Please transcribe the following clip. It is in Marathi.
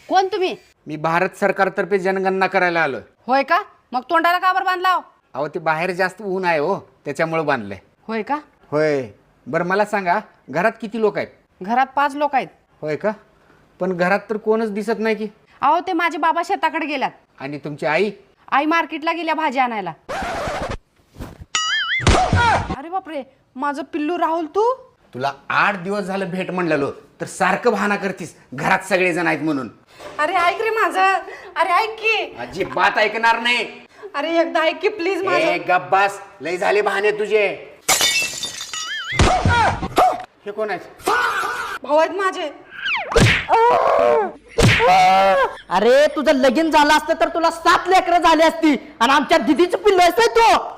कोण तुम्ही? मी भारत सरकारतर्फे जनगणना करायला आलोय. होय का? मग तोंडाला का बरं बांधलाव? अहो ते बाहेर जास्त ऊन आहे हो, त्याच्यामुळे बांधलंय. होय का? होय. बरं मला सांगा, घरात किती लोक आहेत? घरात 5 लोक आहेत. होय का? पण घरात तर कोणच दिसत नाही की. अहो ते माझे बाबा शेताकडे गेल्यात. आणि तुमची आई? आई मार्केटला गेल्या भाजी आणायला. अरे बापरे, माझं पिल्लू राहुल तू? तुला 8 दिवस झालं भेट म्हणलेलो, तर सारखं बहाना करतीस घरात सगळे जण आहेत म्हणून. अरे ऐक रे माझं. अरे ऐक की. अजिबात ऐकणार नाही. अरे एकदा ऐक की प्लीज माझं. ए गप्प बस, लय झाले बहाने तुझे. हे कोण आहेत? भाऊ आहेत माझे. अरे तुझं लगीन झालं असतं तर तुला 7 लेकरं झाली असती आणि आमच्या दिदीचं पिल्लू असतंय तो.